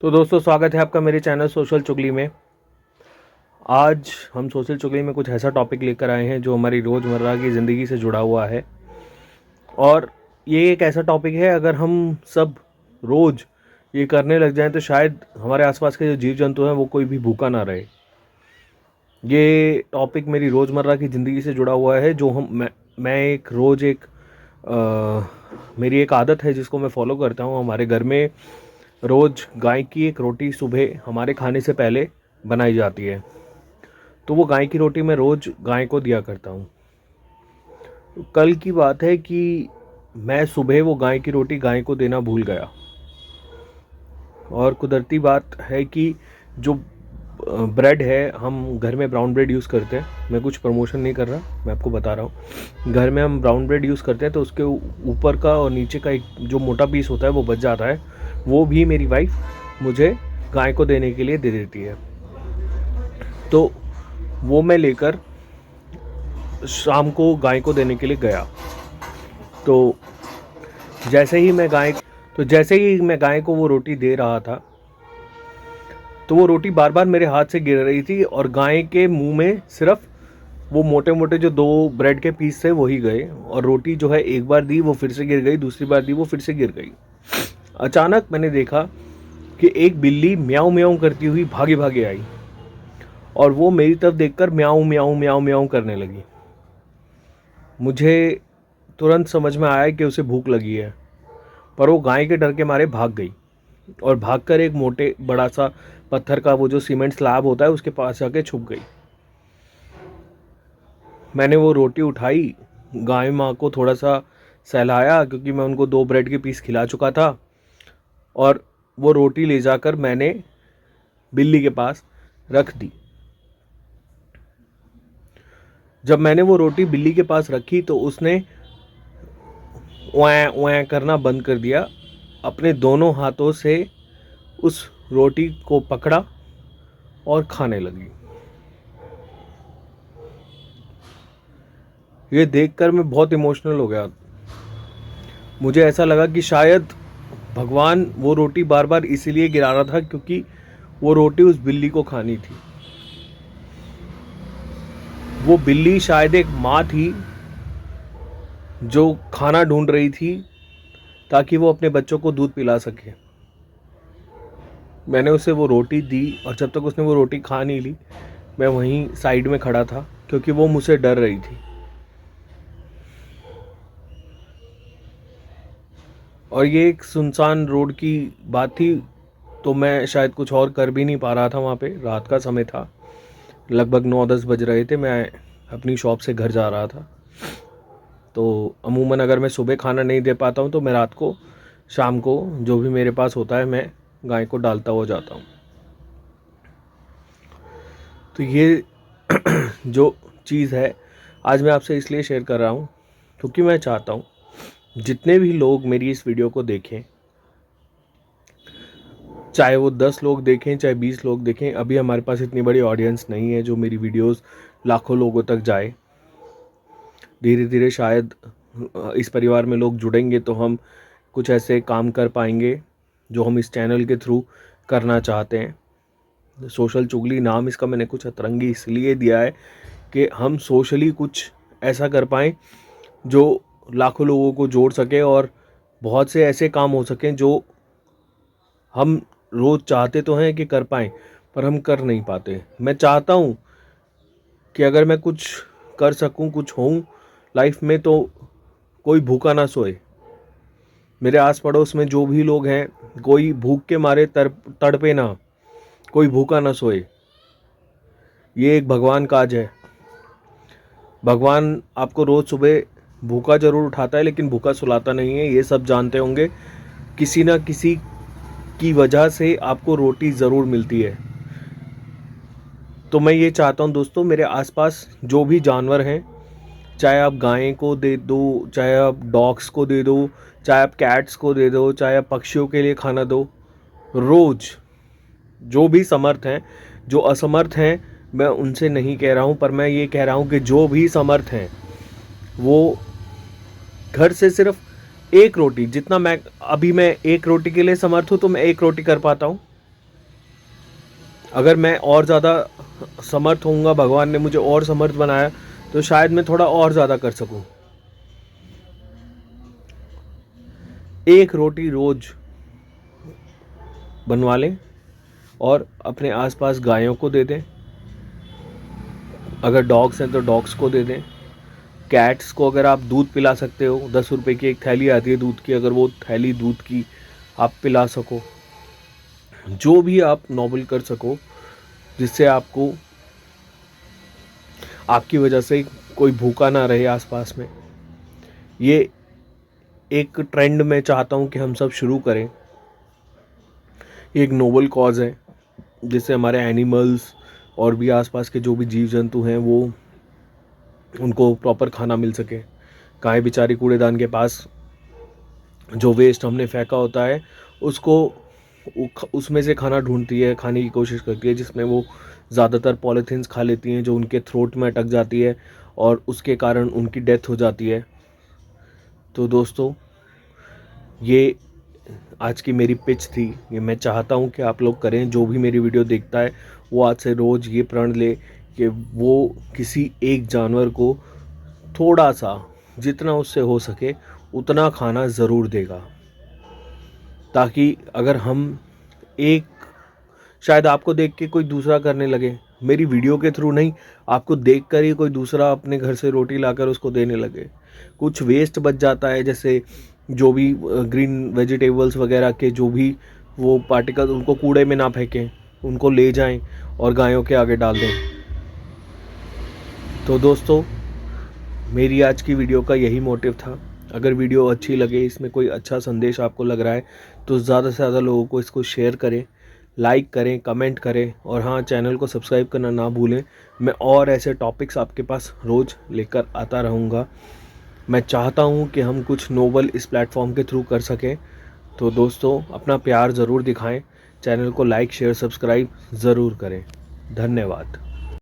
तो दोस्तों स्वागत है आपका मेरे चैनल सोशल चुगली में। आज हम सोशल चुगली में कुछ ऐसा टॉपिक लेकर आए हैं जो हमारी रोज़मर्रा की ज़िंदगी से जुड़ा हुआ है। और ये एक ऐसा टॉपिक है, अगर हम सब रोज़ ये करने लग जाएं तो शायद हमारे आसपास के जो जीव जंतु हैं वो कोई भी भूखा ना रहे। ये टॉपिक मेरी रोज़मर्रा की ज़िंदगी से जुड़ा हुआ है, जो मैं एक रोज़ मेरी एक आदत है जिसको मैं फॉलो करता हूँ। हमारे घर में रोज़ गाय की एक रोटी सुबह हमारे खाने से पहले बनाई जाती है, तो वो गाय की रोटी मैं रोज़ गाय को दिया करता हूँ। तो कल की बात है कि मैं सुबह वो गाय की रोटी गाय को देना भूल गया। और कुदरती बात है कि जो ब्रेड है, हम घर में ब्राउन ब्रेड यूज़ करते हैं। मैं कुछ प्रमोशन नहीं कर रहा, मैं आपको बता रहा हूँ। घर में हम ब्राउन ब्रेड यूज़ करते हैं, तो उसके ऊपर का और नीचे का एक जो मोटा पीस होता है वो बच जाता है। वो भी मेरी वाइफ मुझे गाय को देने के लिए दे देती है। तो वो मैं लेकर शाम को गाय को देने के लिए गया। तो जैसे ही मैं गाय को वो रोटी दे रहा था, तो वो रोटी बार बार मेरे हाथ से गिर रही थी और गाय के मुंह में सिर्फ वो मोटे मोटे जो 2 ब्रेड के पीस थे वही गए। और रोटी जो है, एक बार दी वो फिर से गिर गई, दूसरी बार दी वो फिर से गिर गई। अचानक मैंने देखा कि एक बिल्ली म्याऊं म्याऊं करती हुई भागे भागे आई और वो मेरी तरफ देखकर म्याऊं म्याऊं म्याऊं म्याऊं करने लगी। मुझे तुरंत समझ में आया कि उसे भूख लगी है, पर वो गाय के डर के मारे भाग गई और भागकर एक मोटे बड़ा सा पत्थर का वो जो सीमेंट स्लैब होता है उसके पास जाके छुप गई। मैंने वो रोटी उठाई, गाय माँ को थोड़ा सा सहलाया क्योंकि मैं उनको 2 ब्रेड के पीस खिला चुका था, और वो रोटी ले जाकर मैंने बिल्ली के पास रख दी। जब मैंने वो रोटी बिल्ली के पास रखी तो उसने ओए ओए करना बंद कर दिया। अपने दोनों हाथों से उस रोटी को पकड़ा और खाने लगी। ये देखकर मैं बहुत इमोशनल हो गया। मुझे ऐसा लगा कि शायद भगवान वो रोटी बार बार इसीलिए गिरा रहा था क्योंकि वो रोटी उस बिल्ली को खानी थी। वो बिल्ली शायद एक माँ थी जो खाना ढूंढ रही थी ताकि वो अपने बच्चों को दूध पिला सके। मैंने उसे वो रोटी दी और जब तक उसने वो रोटी खा नहीं ली, मैं वहीं साइड में खड़ा था क्योंकि वो मुझसे डर रही थी। और ये एक सुनसान रोड की बात थी, तो मैं शायद कुछ और कर भी नहीं पा रहा था। वहाँ पे रात का समय था, लगभग 9-10 बज रहे थे। मैं अपनी शॉप से घर जा रहा था। तो अमूमन अगर मैं सुबह खाना नहीं दे पाता हूँ तो मैं रात को, शाम को जो भी मेरे पास होता है मैं गाय को डालता हुआ जाता हूँ। तो ये जो चीज़ है आज मैं आपसे इसलिए शेयर कर रहा हूँ क्योंकि मैं चाहता हूँ जितने भी लोग मेरी इस वीडियो को देखें, चाहे वो 10 लोग देखें चाहे 20 लोग देखें, अभी हमारे पास इतनी बड़ी ऑडियंस नहीं है जो मेरी वीडियोस लाखों लोगों तक जाए। धीरे धीरे शायद इस परिवार में लोग जुड़ेंगे तो हम कुछ ऐसे काम कर पाएंगे जो हम इस चैनल के थ्रू करना चाहते हैं। सोशल चुगली नाम इसका मैंने कुछ अतरंगी इसलिए दिया है कि हम सोशली कुछ ऐसा कर पाएँ जो लाखों लोगों को जोड़ सके और बहुत से ऐसे काम हो सकें जो हम रोज़ चाहते तो हैं कि कर पाएँ पर हम कर नहीं पाते। मैं चाहता हूँ कि अगर मैं कुछ कर सकूँ, कुछ होऊं लाइफ में, तो कोई भूखा ना सोए। मेरे आस पड़ोस में जो भी लोग हैं, कोई भूख के मारे तड़पे ना, कोई भूखा ना सोए। ये एक भगवान काज है। भगवान आपको रोज़ सुबह भूखा ज़रूर उठाता है लेकिन भूखा सुलाता नहीं है, ये सब जानते होंगे। किसी ना किसी की वजह से आपको रोटी ज़रूर मिलती है। तो मैं ये चाहता हूँ दोस्तों, मेरे आसपास जो भी जानवर हैं, चाहे आप गाय को दे दो, चाहे आप डॉग्स को दे दो, चाहे आप कैट्स को दे दो, चाहे आप पक्षियों के लिए खाना दो, रोज़ जो भी समर्थ हैं, जो असमर्थ हैं, मैं उनसे नहीं कह रहा हूँ, पर मैं ये कह रहा हूँ कि जो भी समर्थ हैं वो घर से सिर्फ एक रोटी, जितना मैं एक रोटी के लिए समर्थ हूँ तो मैं एक रोटी कर पाता हूँ, अगर मैं और ज़्यादा समर्थ होऊंगा, भगवान ने मुझे और समर्थ बनाया, तो शायद मैं थोड़ा और ज़्यादा कर सकूं। एक रोटी रोज बनवा लें और अपने आसपास गायों को दे दें। अगर डॉग्स हैं तो डॉग्स को दे दें। कैट्स को अगर आप दूध पिला सकते हो, 10 रुपए की एक थैली आती है दूध की, अगर वो थैली दूध की आप पिला सको, जो भी आप नोबल कर सको जिससे आपको, आपकी वजह से कोई भूखा ना रहे आसपास में। ये एक ट्रेंड मैं चाहता हूँ कि हम सब शुरू करें। ये एक नोबल कॉज है जिससे हमारे एनिमल्स और भी आसपास के जो भी जीव जंतु हैं वो, उनको प्रॉपर खाना मिल सके। गाय बेचारी कूड़ेदान के पास जो वेस्ट हमने फेंका होता है उसको, उसमें से खाना ढूंढती है, खाने की कोशिश करती है, जिसमें वो ज़्यादातर पॉलीथीन्स खा लेती हैं जो उनके थ्रोट में अटक जाती है और उसके कारण उनकी डेथ हो जाती है। तो दोस्तों, ये आज की मेरी पिच थी। ये मैं चाहता हूँ कि आप लोग करें, जो भी मेरी वीडियो देखता है वो आज से रोज़ ये प्रण ले कि वो किसी एक जानवर को थोड़ा सा, जितना उससे हो सके उतना खाना ज़रूर देगा। ताकि अगर हम एक, शायद आपको देख के कोई दूसरा करने लगे, मेरी वीडियो के थ्रू नहीं, आपको देख कर ही कोई दूसरा अपने घर से रोटी लाकर उसको देने लगे। कुछ वेस्ट बच जाता है, जैसे जो भी ग्रीन वेजिटेबल्स वगैरह के जो भी वो पार्टिकल्स, उनको कूड़े में ना फेंकें, उनको ले जाएं और गायों के आगे डाल दें। तो दोस्तों, मेरी आज की वीडियो का यही मोटिव था। अगर वीडियो अच्छी लगे, इसमें कोई अच्छा संदेश आपको लग रहा है, तो ज़्यादा से ज़्यादा लोगों को इसको शेयर करें, लाइक करें, कमेंट करें, और हाँ, चैनल को सब्सक्राइब करना ना भूलें। मैं और ऐसे टॉपिक्स आपके पास रोज़ लेकर आता रहूँगा। मैं चाहता हूँ कि हम कुछ नोबल इस प्लेटफॉर्म के थ्रू कर सकें। तो दोस्तों, अपना प्यार ज़रूर दिखाएं, चैनल को लाइक, शेयर, सब्सक्राइब ज़रूर करें। धन्यवाद।